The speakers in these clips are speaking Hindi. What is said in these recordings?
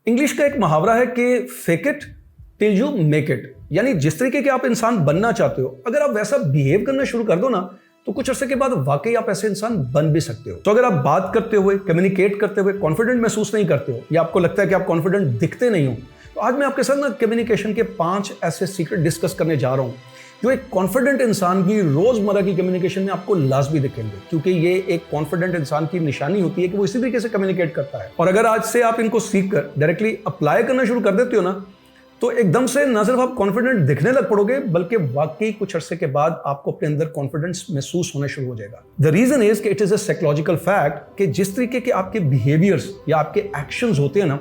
इंग्लिश का एक मुहावरा है कि fake it till you make it, यानी जिस तरीके के आप इंसान बनना चाहते हो अगर आप वैसा बिहेव करना शुरू कर दो ना तो कुछ अर्से के बाद वाकई आप ऐसे इंसान बन भी सकते हो। तो अगर आप बात करते हुए, कम्युनिकेट करते हुए कॉन्फिडेंट महसूस नहीं करते हो या आपको लगता है कि आप कॉन्फिडेंट दिखते नहीं हो, तो आज मैं आपके साथ ना कम्युनिकेशन के 5 ऐसे सीक्रेट डिस्कस करने जा रहा हूं जो एक कॉन्फिडेंट इंसान की रोजमर्रा की कम्युनिकेशन में आपको लाजमी दिखेंगे, क्योंकि ये एक कॉन्फिडेंट इंसान की निशानी होती है कि वो इसी तरीके से कम्युनिकेट करता है। और अगर आज से आप इनको सीख कर डायरेक्टली अप्लाई करना शुरू कर देते हो ना तो एकदम से न सिर्फ आप कॉन्फिडेंट दिखने लग पड़ोगे बल्कि वाकई कुछ अरसे के बाद आपको अपने अंदर कॉन्फिडेंस महसूस होना शुरू हो जाएगा। द रीजन इज कि it is a psychological fact कि जिस तरीके के आपके बिहेवियर्स या आपके एक्शंस होते हैं ना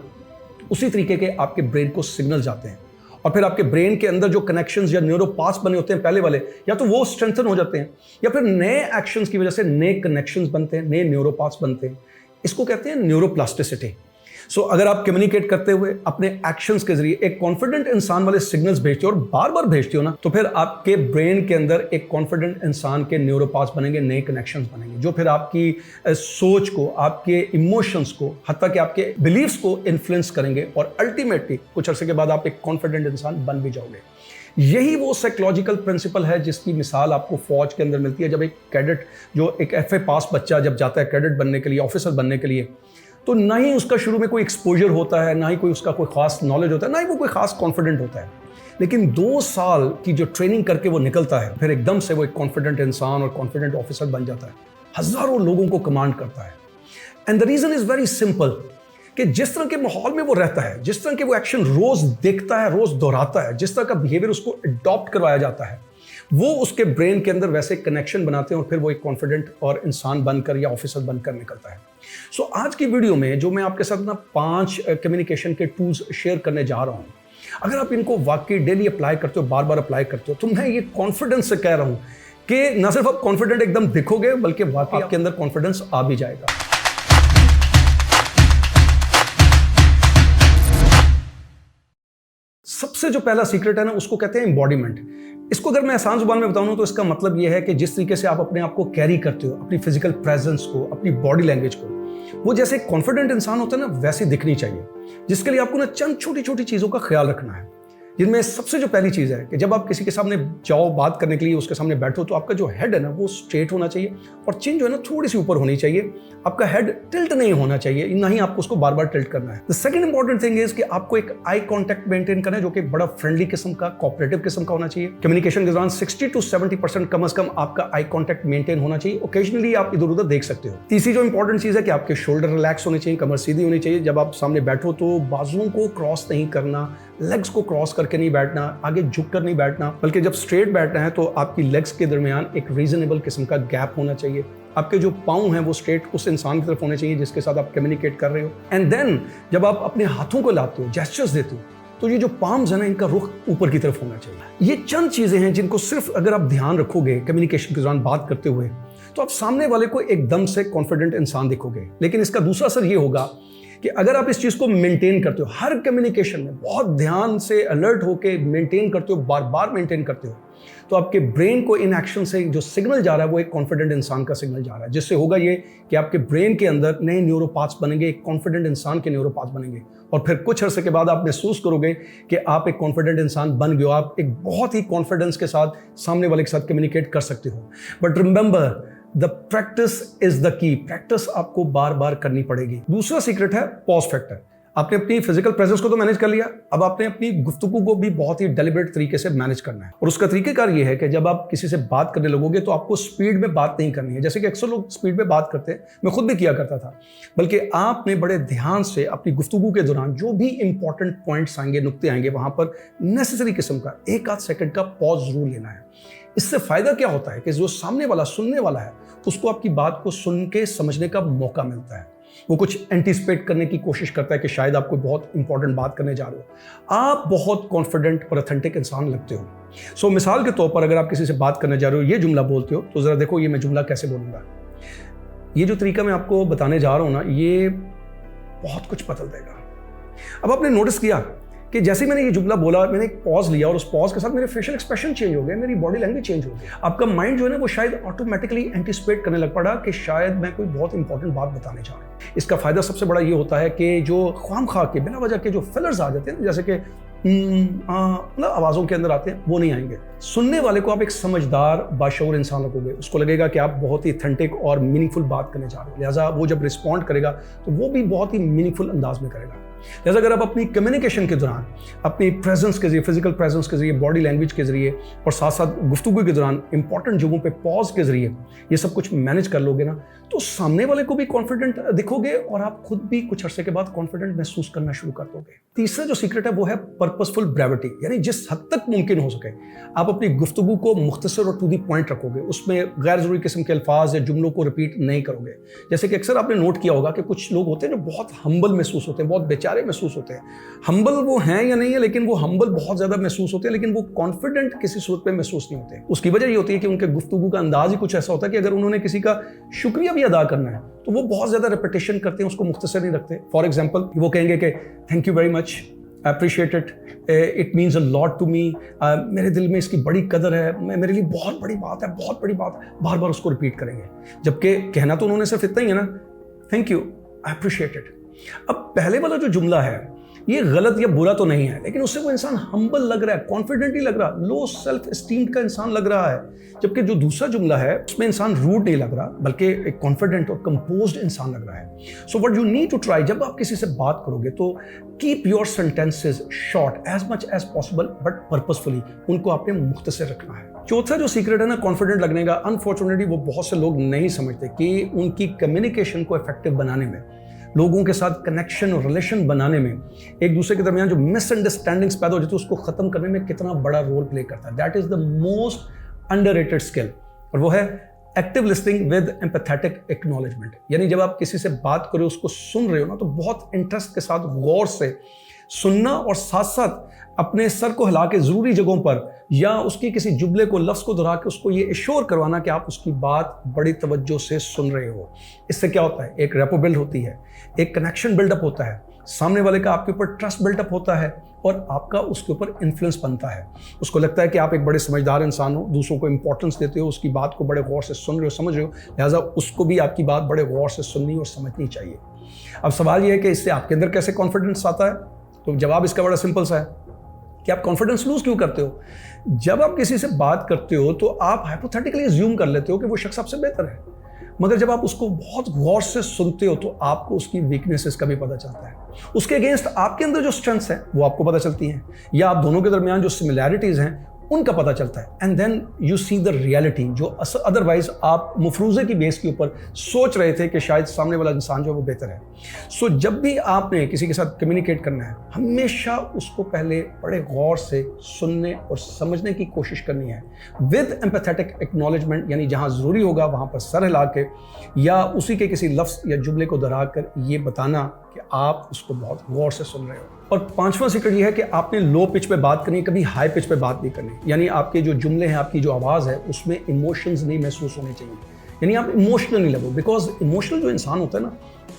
उसी तरीके के आपके ब्रेन को सिग्नल जाते हैं और फिर आपके ब्रेन के अंदर जो कनेक्शंस या न्यूरोपाथ्स बने होते हैं पहले वाले, या तो वो स्ट्रेंथन हो जाते हैं या फिर नए एक्शंस की वजह से नए कनेक्शंस बनते हैं, नए न्यूरोपाथ्स बनते हैं। इसको कहते हैं न्यूरोप्लास्टिसिटी। सो अगर आप कम्युनिकेट करते हुए अपने एक्शंस के जरिए एक कॉन्फिडेंट इंसान वाले सिग्नल्स भेजते हो और बार बार भेजते हो ना तो फिर आपके ब्रेन के अंदर एक कॉन्फिडेंट इंसान के न्यूरोपाथ्स बनेंगे, नए कनेक्शंस बनेंगे जो फिर आपकी सोच को, आपके इमोशंस को, हत्ता कि आपके बिलीव्स को इन्फ्लुएंस करेंगे और अल्टीमेटली कुछ अर्से के बाद आप एक कॉन्फिडेंट इंसान बन भी जाओगे। यही वो साइकोलॉजिकल प्रिंसिपल है जिसकी मिसाल आपको फौज के अंदर मिलती है। जब एक कैडेट, जो एक FA पास बच्चा जब जाता है कैडेट बनने के लिए, ऑफिसर बनने के लिए, तो ना ही उसका शुरू में कोई एक्सपोजर होता है, ना ही कोई उसका कोई खास नॉलेज होता है, ना ही वो कोई खास कॉन्फिडेंट होता है। लेकिन 2 साल की जो ट्रेनिंग करके वो निकलता है फिर एकदम से वो एक कॉन्फिडेंट इंसान और कॉन्फिडेंट ऑफिसर बन जाता है, हजारों लोगों को कमांड करता है। And the reason is very simple कि जिस तरह के माहौल में वो रहता है, जिस तरह के वो एक्शन रोज देखता है, रोज दोहराता है, जिस तरह का बिहेवियर उसको अडॉप्ट करवाया जाता है, वो उसके ब्रेन के अंदर वैसे कनेक्शन बनाते हैं और फिर वो एक कॉन्फिडेंट और इंसान बनकर या ऑफिसर बनकर निकलता है। सो आज की वीडियो में जो मैं आपके साथ ना 5 कम्युनिकेशन के टूल्स शेयर करने जा रहा हूं, अगर आप इनको वाकई डेली अप्लाई करते हो, बार बार अप्लाई करते हो, तो मैं ये कॉन्फिडेंस से कह रहा हूं कि ना सिर्फ आप कॉन्फिडेंट एकदम दिखोगे बल्कि वाकई आपके अंदर कॉन्फिडेंस आ भी जाएगा। सबसे जो पहला सीक्रेट है ना उसको कहते हैं एम्बॉडीमेंट। इसको अगर मैं आसान जुबान में बताऊं तो इसका मतलब यह है कि जिस तरीके से आप अपने आप को कैरी करते हो, अपनी फिजिकल प्रेजेंस को, अपनी बॉडी लैंग्वेज को, वो जैसे एक कॉन्फिडेंट इंसान होता है ना वैसी दिखनी चाहिए, जिसके लिए आपको ना चंद छोटी छोटी चीजों का ख्याल रखना है। जिनमें सबसे जो पहली चीज़ है कि जब आप किसी के सामने जाओ बात करने के लिए, उसके सामने बैठो, तो आपका जो हेड है ना वो स्ट्रेट होना चाहिए और चिन जो है ना थोड़ी सी ऊपर होनी चाहिए। आपका हेड टिल्ट नहीं होना चाहिए, ना ही आपको उसको बार बार टिल्ट करना है। The second important thing is कि आपको एक आई कांटेक्ट मेंटेन करना है जो कि बड़ा फ्रेंडली किस्म का, कोऑपरेटिव किस्म का होना चाहिए। कम्युनिकेशन के दौरान 60 to 70% कम से कम आपका आई कांटेक्ट मेंटेन होना चाहिए। ओकेजनली आप इधर उधर देख सकते हो। तीसरी जो इंपॉर्टेंट चीज़ है कि आपके शोल्डर रिलैक्स होने चाहिए, कमर सीधी होनी चाहिए। जब आप सामने बैठो तो बाजुओं को क्रॉस नहीं करना, लेग्स को क्रॉस करके नहीं बैठना, आगे झुक कर नहीं बैठना, बल्कि जब स्ट्रेट बैठना है तो आपकी लेग्स के दरमियान एक रीजनेबल किस्म का गैप होना चाहिए। आपके जो पाँव हैं वो स्ट्रेट उस इंसान की तरफ होने चाहिए जिसके साथ आप कम्युनिकेट कर रहे हो। एंड देन जब आप अपने हाथों को लाते हो, जेस्चर्स देते हो, तो ये जो पाम्स है ना इनका रुख ऊपर की तरफ होना चाहिए। ये चंद चीज़ें हैं जिनको सिर्फ अगर आप ध्यान रखोगे कम्युनिकेशन के दौरान बात करते हुए तो आप सामने वाले को एकदम से कॉन्फिडेंट इंसान दिखोगे। लेकिन इसका दूसरा असर ये होगा कि अगर आप इस चीज़ को मेंटेन करते हो, हर कम्युनिकेशन में बहुत ध्यान से अलर्ट होकर मेंटेन करते हो, बार बार मेंटेन करते हो, तो आपके ब्रेन को इन एक्शन से जो सिग्नल जा रहा है वो एक कॉन्फिडेंट इंसान का सिग्नल जा रहा है, जिससे होगा ये कि आपके ब्रेन के अंदर नए न्यूरोपाथ्स बनेंगे, एक कॉन्फिडेंट इंसान के न्यूरोपाथ्स बनेंगे और फिर कुछ अर्से के बाद आप महसूस करोगे कि आप एक कॉन्फिडेंट इंसान बन गए हो। आप एक बहुत ही कॉन्फिडेंस के साथ सामने वाले के साथ कम्युनिकेट कर सकते हो। But remember, the practice is the key. Practice आपको बार बार करनी पड़ेगी। दूसरा सीक्रेट है पॉज फैक्टर। आपने अपनी फिजिकल प्रेजेंस को तो मैनेज कर लिया, अब आपने अपनी गुफ्तगू को भी बहुत ही डेलिब्रेट तरीके से मैनेज करना है। और उसका तरीकेकार ये है कि जब आप किसी से बात करने लगोगे तो आपको स्पीड में बात नहीं करनी है, जैसे कि अक्सर लोग स्पीड में बात करते हैं, मैं खुद भी किया करता था, बल्कि आपने बड़े ध्यान से अपनी गुफ्तगू के दौरान जो भी इंपॉर्टेंट पॉइंट्स आएंगे, नुक्ते आएंगे, वहां पर नेसेसरी किस्म का 1-8 सेकंड का पॉज जरूर लेना है। इससे फायदा क्या होता है कि जो सामने वाला, सुनने वाला है, उसको आपकी बात को सुन के समझने का मौका मिलता है। वो कुछ एंटीसिपेट करने की कोशिश करता है कि शायद आप कोई बहुत इंपॉर्टेंट बात करने जा रहे हो। आप बहुत कॉन्फिडेंट और ऑथेंटिक इंसान लगते हो। सो मिसाल के तौर पर अगर आप किसी से बात करने जा रहे हो, ये जुमला बोलते हो, तो जरा देखो ये मैं जुमला कैसे बोलूंगा। ये जो तरीका मैं आपको बताने जा रहा हूं ना, ये बहुत कुछ बदल देगा। अब आपने नोटिस किया कि जैसे ही मैंने ये जुमला बोला, मैंने एक पॉज लिया और उस पॉज के साथ मेरे फेशियल एक्सप्रेशन चेंज हो गए, मेरी बॉडी लैंग्वेज चेंज हो गई। आपका माइंड जो है ना वो शायद ऑटोमेटिकली एंटिसिपेट करने लग पड़ा कि शायद मैं कोई बहुत इंपॉर्टेंट बात बताने जा रहा हूँ। इसका फायदा सबसे बड़ा ये होता है कि जो ख्वामखा के बिना वजह के जो फिलर्स आ जाते हैं, जैसे कि मतलब आवाज़ों के अंदर आते हैं, वो नहीं आएंगे। सुनने वाले को आप एक समझदार बाशऊर इंसान लगोगे, उसको लगेगा कि आप बहुत ही ऑथेंटिक और मीनिंगफुल बात करने जा रहे हो, लिहाजा वो जब रिस्पॉन्ड करेगा तो वो भी बहुत ही मीनिंगफुल अंदाज में करेगा। लिहाजा अगर आप अपनी कम्युनिकेशन के दौरान अपनी प्रेजेंस के जरिए, फिजिकल प्रेजेंस के जरिए, बॉडी लैंग्वेज के जरिए और साथ साथ गुफ्तगू के दौरान इंपॉर्टेंट जगहों पे पॉज के जरिए ये सब कुछ मैनेज कर लोगे ना, तो सामने वाले को भी कॉन्फिडेंट दिखोगे और आप खुद भी कुछ अरसे के बाद कॉन्फिडेंट महसूस करना शुरू कर दोगे। तीसरा जो सीक्रेट है वो है पर्पसफुल ब्रेविटी, यानी जिस हद तक मुमकिन हो सके आप अपनी गुफ्तगू को मुख्तसर और टू दी पॉइंट रखोगे, उसमें गैर जरूरी किस्म के अल्फाज या जुमलों को रिपीट नहीं करोगे। जैसे कि अक्सर आपने नोट किया होगा कि कुछ लोग होते हैं जो बहुत हम्बल महसूस होते हैं, बहुत बेचारे महसूस होते हैं। हम्बल वो हैं या नहीं है, लेकिन वो हम्बल बहुत ज्यादा महसूस होते हैं, लेकिन वो कॉन्फिडेंट किसी सूरत पे महसूस नहीं होते। उसकी वजह ये होती है कि उनके गुफ्तगू का अंदाज ही कुछ ऐसा होता है कि अगर उन्होंने किसी का शुक्रिया भी अदा करना है तो वो बहुत ज्यादा रिपीटेशन करते हैं, उसको मुख्तसर नहीं रखते। फॉर एग्जाम्पल वो कहेंगे कि thank you very much, appreciate it, it means a lot to me, मेरे दिल में इसकी बड़ी कदर है, मेरे लिए बहुत बड़ी बात है, बहुत बड़ी बात, बार बार उसको रिपीट करेंगे। जबकि कहना तो उन्होंने सिर्फ इतना ही है ना, थैंक यू, अप्रिशिएट इट। अब पहले वाला जो जुमला है ये गलत या बुरा तो नहीं है, लेकिन उससे वो इंसान हम्बल लग रहा है, कॉन्फिडेंट नहीं लग रहा, लो सेल्फ एस्टीम का इंसान लग रहा है। जबकि जो दूसरा जुमला है उसमें इंसान रूड नहीं लग रहा, बल्कि एक कॉन्फिडेंट और कंपोज्ड इंसान लग रहा है। So what you need to try, जब आप किसी से बात करोगे तो keep your sentences short as much as possible but purposefully, उनको आपने मुख्तसर रखना है। चौथा जो सीक्रेट है ना कॉन्फिडेंट लगने का, अनफॉर्चुनेटली वो बहुत से लोग नहीं समझते कि उनकी कम्युनिकेशन को इफेक्टिव बनाने में, लोगों के साथ कनेक्शन और रिलेशन बनाने में, एक दूसरे के दरमियान जो मिसअंडरस्टैंडिंग्स पैदा हो जाती है उसको खत्म करने में कितना बड़ा रोल प्ले करता है। That is the most underrated skill, और वो है active listening with empathetic acknowledgement. यानी जब आप किसी से बात करो, उसको सुन रहे हो ना, तो बहुत इंटरेस्ट के साथ गौर से सुनना और साथ साथ अपने सर को हिला के जरूरी जगहों पर या उसकी किसी जुमले को, लफ्ज़ को दोहरा के उसको ये एश्योर करवाना कि आप उसकी बात बड़ी तवज्जो से सुन रहे हो। इससे क्या होता है, एक रेपो बिल्ड होती है, एक कनेक्शन बिल्डअप होता है, सामने वाले का आपके ऊपर ट्रस्ट बिल्डअप होता है और आपका उसके ऊपर इन्फ्लुएंस बनता है। उसको लगता है कि आप एक बड़े समझदार इंसान हो, दूसरों को इंपॉर्टेंस देते हो, उसकी बात को बड़े गौर से सुन रहे हो, समझ रहे हो, लिहाजा उसको भी आपकी बात बड़े गौर से सुननी और समझनी चाहिए। अब सवाल यह है कि इससे आपके अंदर कैसे कॉन्फिडेंस आता है, तो जवाब इसका बड़ा सिंपल सा है कि आप कॉन्फिडेंस लूज क्यों करते हो। जब आप किसी से बात करते हो तो आप हाइपोथेटिकली अज्यूम कर लेते हो कि वो शख्स आपसे बेहतर है, मगर जब आप उसको बहुत गौर से सुनते हो तो आपको उसकी वीकनेसेस का भी पता चलता है, उसके अगेंस्ट आपके अंदर जो स्ट्रेंथ्स हैं वो आपको पता चलती हैं, या आप दोनों के दरमियान जो सिमिलैरिटीज हैं उनका पता चलता है। And then you see the reality, जो अदरवाइज आप मुफरूजे की बेस के ऊपर सोच रहे थे कि शायद सामने वाला इंसान जो है वो बेहतर है। सो जब भी आपने किसी के साथ कम्युनिकेट करना है, हमेशा उसको पहले बड़े गौर से सुनने और समझने की कोशिश करनी है विद एम्पैथेटिक एक्नॉलेजमेंट, यानी जहाँ ज़रूरी होगा वहाँ पर सर हिला के या उसी के किसी लफ्ज़ या जुमले को दोहरा कर ये बताना कि आप उसको बहुत गौर से सुन रहे हो। और पांचवा सीक्रेट ये है कि आपने लो पिच पे बात करनी है, कभी हाई पिच पे बात नहीं करनी। यानी आपके जो जुमले हैं, आपकी जो आवाज़ है, उसमें इमोशंस नहीं महसूस होने चाहिए, यानी आप इमोशनल नहीं लगो। बिकॉज इमोशनल जो इंसान होता है ना,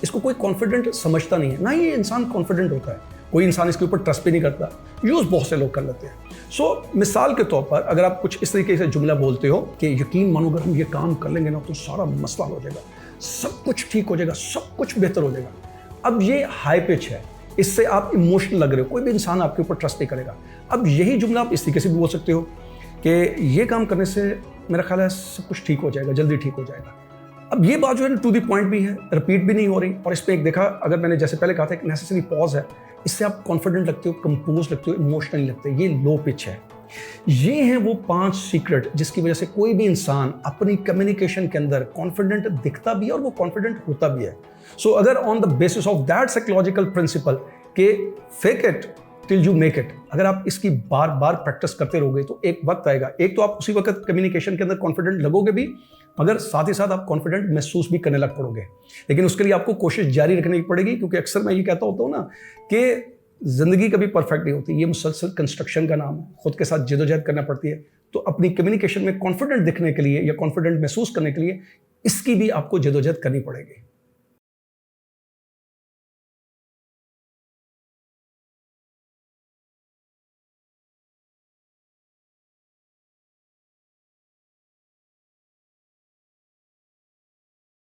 इसको कोई कॉन्फिडेंट समझता नहीं है, ना ये इंसान कॉन्फिडेंट होता है, कोई इंसान इसके ऊपर ट्रस्ट भी नहीं करता, यूज़ बहुत से लोग कर लेते हैं। सो मिसाल के तौर पर अगर आप कुछ इस तरीके से जुमला बोलते हो कि यकीन मानो अगर हम ये काम कर लेंगे ना तो सारा मसला हो जाएगा, सब कुछ ठीक हो जाएगा, सब कुछ बेहतर हो जाएगा। अब ये हाई पिच है, इससे आप इमोशनल लग रहे हो, कोई भी इंसान आपके ऊपर ट्रस्ट नहीं करेगा। अब यही जुमला आप इस तरीके से भी बोल सकते हो कि ये काम करने से मेरा ख्याल है सब कुछ ठीक हो जाएगा, जल्दी ठीक हो जाएगा। अब ये बात जो है टू द पॉइंट भी है, रिपीट भी नहीं हो रही, और इसमें एक देखा, अगर मैंने जैसे पहले कहा था एक नेसेसरी पॉज है, इससे आप कॉन्फिडेंट लगते हो, कंपोज लगते हो, इमोशनल लगते हो। ये लो पिच है। ये हैं वो 5 सीक्रेट जिसकी वजह से कोई भी इंसान अपनी कम्युनिकेशन के अंदर कॉन्फिडेंट दिखता भी है और वो कॉन्फिडेंट होता भी है। सो अगर on the basis of that psychological principle के fake it till you make it, अगर आप इसकी बार बार प्रैक्टिस करते रहोगे तो एक वक्त आएगा, एक तो आप उसी वक्त कम्युनिकेशन के अंदर कॉन्फिडेंट लगोगे भी, मगर साथ ही साथ आप कॉन्फिडेंट महसूस भी करने लग पड़ोगे। लेकिन उसके लिए आपको कोशिश जारी रखनी पड़ेगी, क्योंकि अक्सर मैं ये कहता होता हूँ ना कि ज़िंदगी कभी परफेक्ट नहीं होती, ये मुसलसल कंस्ट्रक्शन का नाम है, खुद के साथ जदोजहद करना पड़ती है। तो अपनी कम्युनिकेशन में कॉन्फिडेंट दिखने के लिए या कॉन्फिडेंट महसूस करने के लिए इसकी भी आपको जदोजहद करनी पड़ेगी।